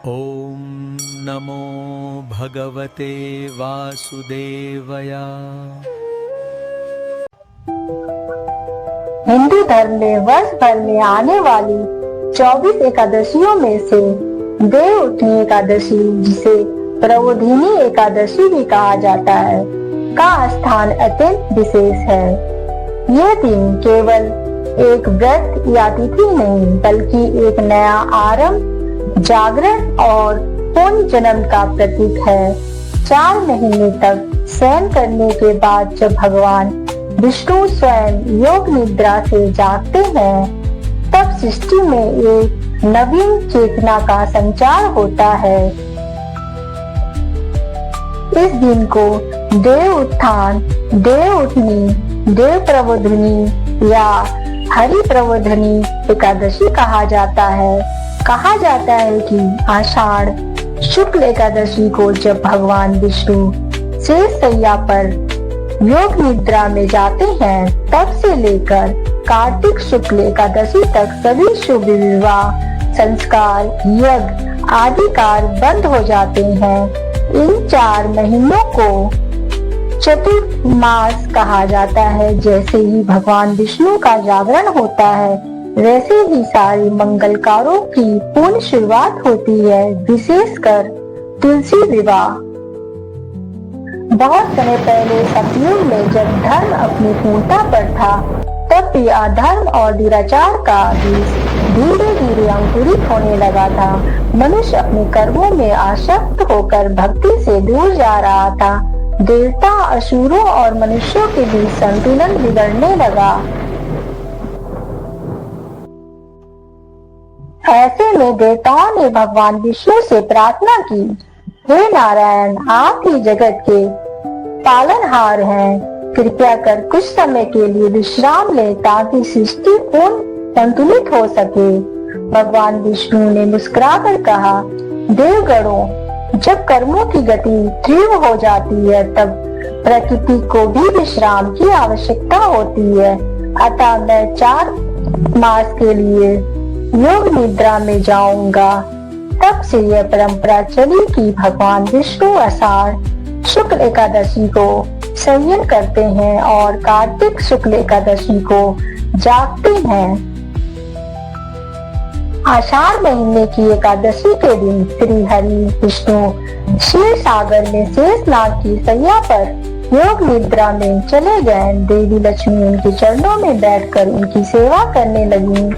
ओम नमो भगवते वासुदेवया। हिंदू धर्म में वर्ष भर में आने वाली 24 एकादशियों में से देवउठनी एकादशी, जिसे प्रबोधिनी एकादशी भी कहा जाता है, का स्थान अत्यंत विशेष है। यह दिन केवल एक व्रत या तिथि नहीं, बल्कि एक नया आरंभ, जागरण और पुनर्जन्म का प्रतीक है। 4 महीने तक शयन करने के बाद जब भगवान विष्णु स्वयं योग निद्रा से जागते हैं, तब सृष्टि में एक नवीन चेतना का संचार होता है। इस दिन को देव उत्थान, देव उठनी, देव प्रबोधिनी या हरि प्रबोधिनी एकादशी कहा जाता है। कहा जाता है कि आषाढ़ शुक्ल एकादशी को जब भगवान विष्णु शेष शैया पर योग निद्रा में जाते हैं, तब से लेकर कार्तिक शुक्ल एकादशी तक सभी शुभ विवाह, संस्कार, यज्ञ आदि कार्य बंद हो जाते हैं। इन 4 महीनों को चतुर्मास कहा जाता है। जैसे ही भगवान विष्णु का जागरण होता है, वैसे ही सारी मंगल कार्यों की पूर्ण शुरुआत होती है, विशेषकर तुलसी विवाह। बहुत समय पहले सतयुग में जब धर्म अपनी पूर्णता पर था, तब भी अधर्म और दुराचार का बीज धीरे धीरे अंकुरित होने लगा था। मनुष्य अपने कर्मों में आसक्त होकर भक्ति से दूर जा रहा था। देवता, असुरों और मनुष्यों के बीच संतुलन बिगड़ने लगा। ऐसे में देवताओं ने भगवान विष्णु से प्रार्थना की, हे नारायण, आप ही जगत के पालनहार हैं, कृपया कर कुछ समय के लिए विश्राम लें ताकि सृष्टि पूर्ण संतुलित हो सके। भगवान विष्णु ने मुस्कुराकर कहा, देवगणों, जब कर्मों की गति तीव्र हो जाती है, तब प्रकृति को भी विश्राम की आवश्यकता होती है। अतः मैं 4 मास के लिए योग निद्रा में जाऊंगा। तब से यह परंपरा चली कि भगवान विष्णु आषाढ़ शुक्ल एकादशी को संयम करते हैं और कार्तिक शुक्ल एकादशी को जागते हैं। आषाढ़ महीने की एकादशी के दिन श्री हरि विष्णु क्षीर सागर में शेषनाग की शैया पर योग निद्रा में चले गए। देवी लक्ष्मी उनके चरणों में बैठकर उनकी सेवा करने लगी।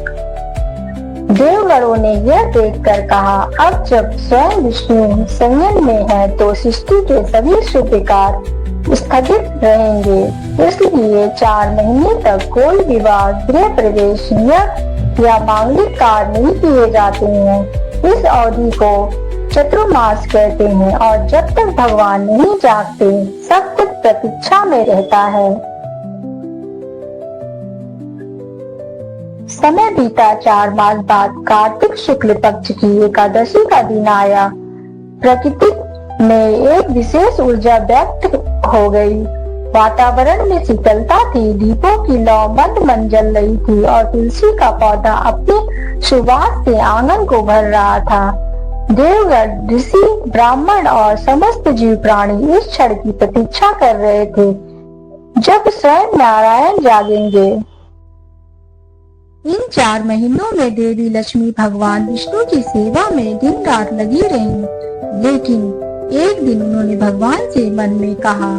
देवगणों ने यह देखकर कहा, अब जब स्वयं विष्णु संयम में है, तो सृष्टि के सभी शुभ कार्य स्थगित रहेंगे। इसलिए 4 महीने तक कोई विवाह, गृह प्रवेश, यज्ञ या मांगलिक कार्य नहीं किए जाते हैं। इस अवधि को चतुर्मास कहते हैं और जब तक भगवान नहीं जागते, सब कुछ प्रतीक्षा में रहता है। समय बीता। 4 मास बाद कार्तिक शुक्ल पक्ष की एकादशी का दिन आया। प्रकृति में एक विशेष ऊर्जा व्यक्त हो गई। वातावरण में शीतलता थी, दीपों की लौ मंद मंद जल रही थी और तुलसी का पौधा अपनी सुवास से आंगन को भर रहा था। देवगण, ऋषि, ब्राह्मण और समस्त जीव प्राणी इस क्षण की प्रतीक्षा कर रहे थे, जब स्वयं नारायण जागेंगे। इन 4 महीनों में देवी लक्ष्मी भगवान विष्णु की सेवा में दिन रात लगी रहीं। लेकिन एक दिन उन्होंने भगवान से मन में कहा,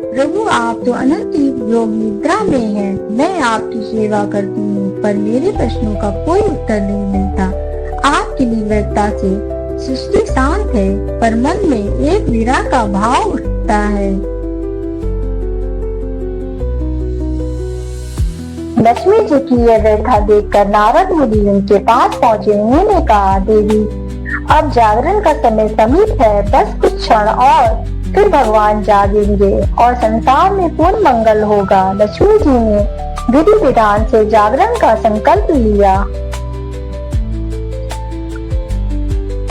प्रभु, आप तो अनंत योग निद्रा में हैं। मैं आपकी सेवा करती हूँ, पर मेरे प्रश्नों का कोई उत्तर नहीं मिलता। आपकी निर्भरता से सृष्टि शांत है, पर मन में एक विरह का भाव उठता है। लक्ष्मी जी की यह व्यथा देखकर नारद मुनि उनके पास पहुँचे। उन्होंने कहा, देवी, अब जागरण का समय समीप है, बस कुछ क्षण और फिर भगवान जागेंगे और संसार में पूर्ण मंगल होगा। लक्ष्मी जी ने विधि विधान से जागरण का संकल्प लिया।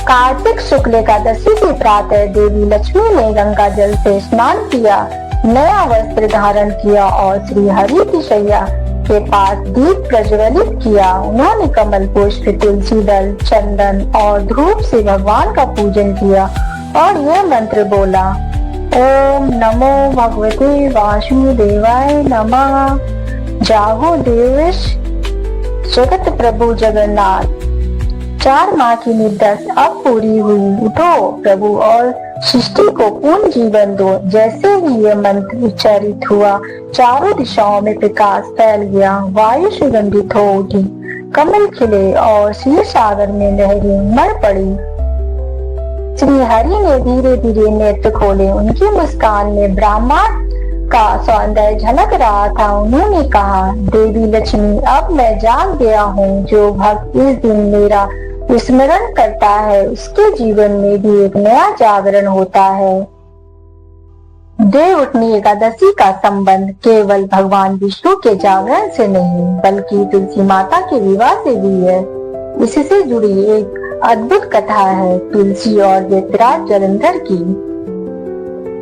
कार्तिक शुक्ल एकादशी की प्रातः देवी लक्ष्मी ने गंगा जल से स्नान किया, नया वस्त्र धारण किया और श्री हरि की शैया के पास दीप प्रज्वलित किया। उन्होंने कमल पुष्प, तुलसी दल, चंदन और धूप से भगवान का पूजन किया और यह मंत्र बोला, ओम नमो भगवते वासुदेवाय नमः। जागो देश जगत प्रभु जगन्नाथ, 4 माह की निर्दश अब पूरी हुई। उठो प्रभु और सृष्टि को पूर्ण जीवन दो। जैसे ही ये मंत्र उच्चारित हुआ, चारों दिशाओं में प्रकाश फैल गया। वायु सुगंधित हो उठी, कमल खिले और क्षीर सागर में लहरें उमड़ पड़ी। श्री हरि ने धीरे धीरे नेत्र खोले। उनकी मुस्कान में ब्रह्मांड का सौंदर्य झलक रहा था। उन्होंने कहा, देवी लक्ष्मी, अब मैं जाग गया हूँ। जो भक्त इस दिन मेरा स्मरण करता है, उसके जीवन में भी एक नया जागरण होता है। देवउठनी एकादशी का संबंध केवल भगवान विष्णु के जागरण से नहीं, बल्कि तुलसी माता के विवाह से भी है। इससे जुड़ी एक अद्भुत कथा है तुलसी और दैत्यराज जलंधर की।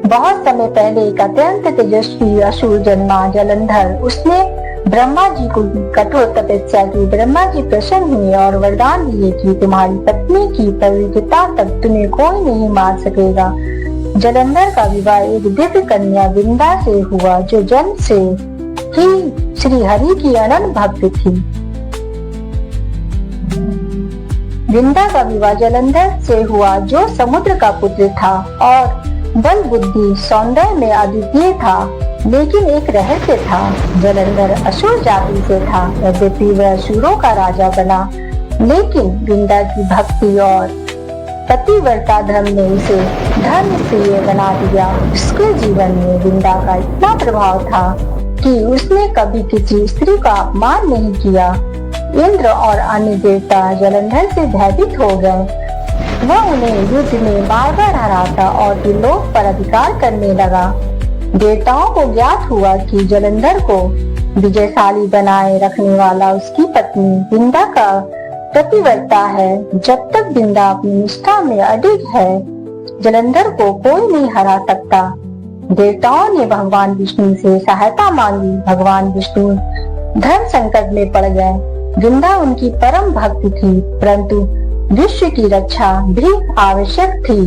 बहुत समय पहले एक अत्यंत तेजस्वी असुर जन्मा जलंधर। उसने ब्रह्मा जी को कठोर तपस्या की। ब्रह्मा जी प्रसन्न हुए और वरदान दिए कि तुम्हारी पत्नी की पवित्रता तक तुम्हें कोई नहीं मार सकेगा। जलंधर का विवाह एक दिव्य कन्या विंदा से हुआ, जो जन्म से ही श्री हरि की अनन्य भक्त थी। विंदा का विवाह जलंधर से हुआ, जो समुद्र का पुत्र था और बल बुद्धि सौंदर्य में अद्वितीय था। लेकिन एक रहस्य था, जलंधर असुर जाति से था। यद्यपि वह असुरों का राजा बना, लेकिन विंदा की भक्ति और पतिव्रता धर्म ने उसे धर्म प्रिय बना दिया। उसके जीवन में विंदा का इतना प्रभाव था कि उसने कभी किसी स्त्री का अपमान नहीं किया। इंद्र और अन्य देवता जलंधर से भयभीत हो गए। वह उन्हें युद्ध में बार बार हराता और त्रिलोक पर अधिकार करने लगा। देवताओं को ज्ञात हुआ कि जलंधर को विजयशाली बनाए रखने वाला उसकी पत्नी विंदा का पतिव्रता है। जब तक विंदा अपनी निष्ठा में अडिग है, जलंधर को कोई नहीं हरा सकता। देवताओं ने भगवान विष्णु से सहायता मांगी। भगवान विष्णु धर्म संकट में पड़ गए। विंदा उनकी परम भक्त थी, परंतु विश्व की रक्षा भी आवश्यक थी।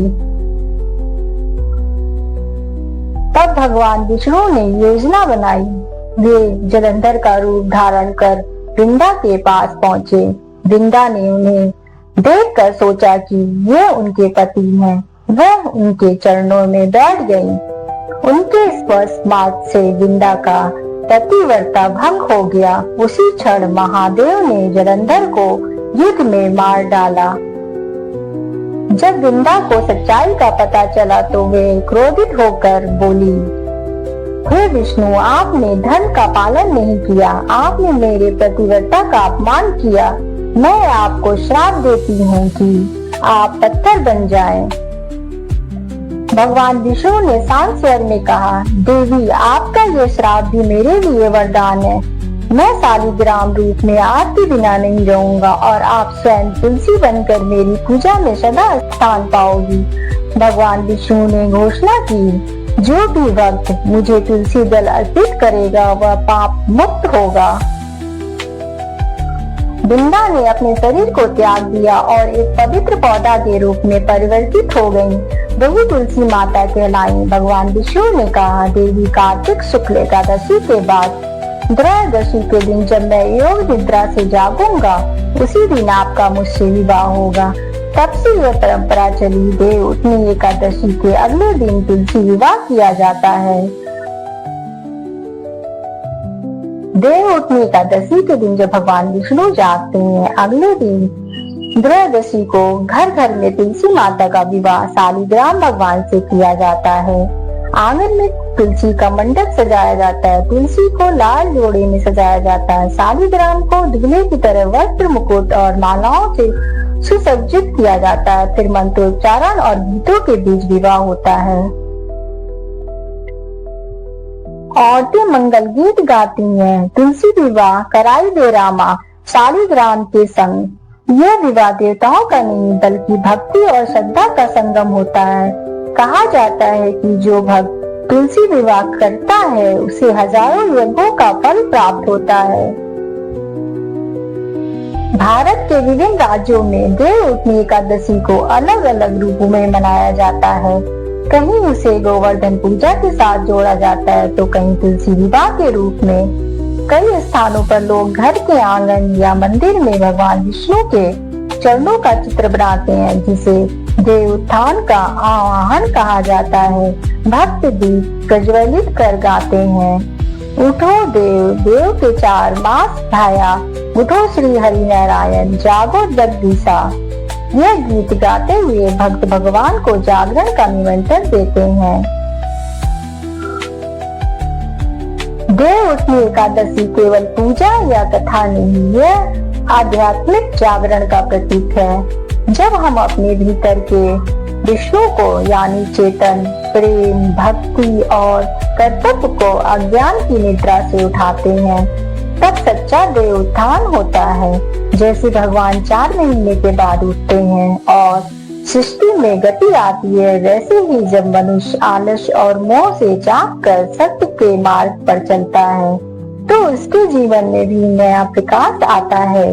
तब भगवान विष्णु ने योजना बनाई। वे जलंधर का रूप धारण कर विंदा के पास पहुंचे। विंदा ने उन्हें देखकर सोचा कि ये उनके पति हैं। वह उनके चरणों में बैठ गई। उनके स्पर्श मात्र से विंदा का पतिव्रता भंग हो गया। उसी क्षण महादेव ने जलंधर को युद्ध में मार डाला। जब विंदा को सच्चाई का पता चला तो वे क्रोधित होकर बोली, हे विष्णु, आपने धर्म का पालन नहीं किया। आपने मेरे पतिव्रता का अपमान किया। मैं आपको श्राप देती हूँ कि आप पत्थर बन जाएं। भगवान विष्णु ने शांत स्वर में कहा, देवी, आपका ये श्राप भी मेरे लिए वरदान है। मैं शालिग्राम रूप में आपके बिना नहीं रहूंगा और आप स्वयं तुलसी बनकर मेरी पूजा में सदा स्थान पाओगी। भगवान विष्णु ने घोषणा की, जो भी भक्त मुझे तुलसी दल अर्पित करेगा वह पाप मुक्त होगा। विंदा ने अपने शरीर को त्याग दिया और एक पवित्र पौधा के रूप में परिवर्तित हो गई। वही तुलसी माता कहलाई। भगवान विष्णु ने कहा, देवी, कार्तिक शुक्ल एकादशी के बाद त्रयोदशी के दिन जब मैं योग निद्रा से जागूंगा, उसी दिन आपका मुझसे विवाह होगा। तब से यह परंपरा चली। देवउठनी एकादशी के अगले दिन तुलसी विवाह किया जाता है। देवउठनी एकादशी के दिन जब भगवान विष्णु जागते हैं, अगले दिन त्रयोदशी को घर घर में तुलसी माता का विवाह शालिग्राम भगवान से किया जाता है। आंगन में तुलसी का मंडप सजाया जाता है। तुलसी को लाल जोड़े में सजाया जाता है। शालिग्राम को दूल्हे की तरह वस्त्र, मुकुट और मालाओं से सुसज्जित किया जाता है। फिर मंत्रोच्चारण और गीतों के बीच विवाह होता है। औरतें मंगल गीत गाती हैं। तुलसी विवाह कराई दे रामा शालिग्राम के संग। यह विवाह देवताओं का नहीं बल्कि भक्ति और श्रद्धा का संगम होता है। कहा जाता है कि जो भक्त तुलसी विवाह करता है उसे हजारों यज्ञों का फल प्राप्त होता है। भारत के विभिन्न राज्यों में देवउठनी एकादशी को अलग अलग रूपों में मनाया जाता है। कहीं उसे गोवर्धन पूजा के साथ जोड़ा जाता है तो कहीं तुलसी विवाह के रूप में। कई स्थानों पर लोग घर के आंगन या मंदिर में भगवान विष्णु के चरणों का चित्र बनाते हैं, जिसे देव उत्थान का आवाहन कहा जाता है। भक्त दीप प्रज्वलित कर गाते हैं, उठो देव देव के 4 मास भाया, उठो श्री हरि नारायण जागो जगदीशा। यह गीत गाते हुए भक्त भगवान को जागरण का निमंत्रण देते हैं। देवउठनी एकादशी केवल पूजा या कथा नहीं, यह आध्यात्मिक जागरण का प्रतीक है। जब हम अपने भीतर के विष्णु को यानी चेतन, प्रेम, भक्ति और कर्तव्य को अज्ञान की निद्रा से उठाते हैं, तब सच्चा देव उत्थान होता है। जैसे भगवान 4 महीने के बाद उठते हैं और सृष्टि में गति आती है, वैसे ही जब मनुष्य आलस और मोह से जाग कर सत्य के मार्ग पर चलता है तो उसके जीवन में भी नया प्रकाश आता है।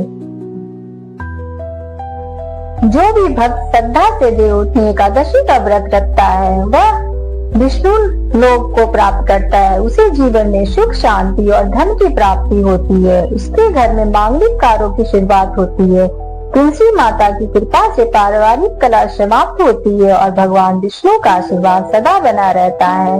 जो भी भक्त श्रद्धा से देवउठनी एकादशी का व्रत रखता है वह विष्णु लोक को प्राप्त करता है। उसे जीवन में सुख, शांति और धन की प्राप्ति होती है। उसके घर में मांगलिक कार्यों की शुरुआत होती है। तुलसी माता की कृपा से पारिवारिक कलह समाप्त होती है और भगवान विष्णु का आशीर्वाद सदा बना रहता है।